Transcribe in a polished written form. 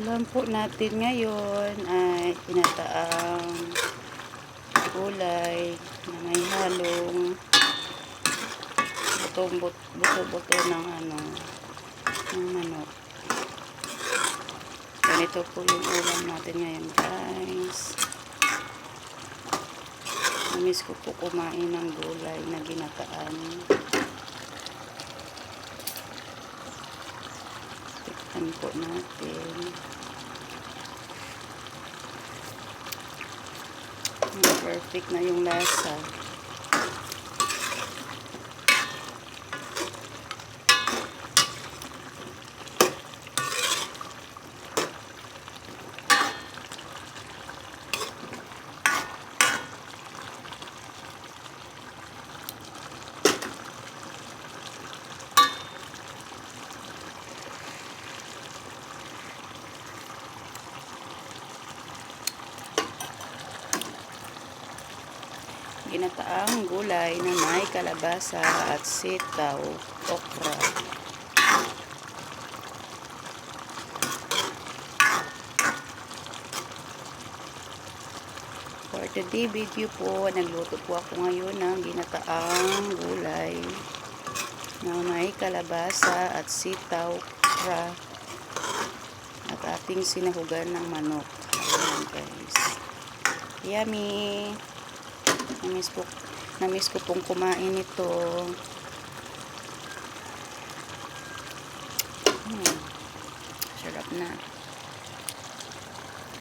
Ulam po natin ngayon ay tinataang gulay na may halong buto-buto ng manok. Ganito po yung ulam natin ngayon, guys. Namiss ko po kumain ng gulay na ginataan. Tikman po natin. Perfect na yung lasa. Ginataang gulay na may kalabasa at sitaw, okra. For today video po, nagluto po ako ngayon ng ginataang gulay na may kalabasa at sitaw, okra, at ating sinahugan ng manok. Ayan, guys. Yummy! Namiss ko pong kumain ito. Sarap na.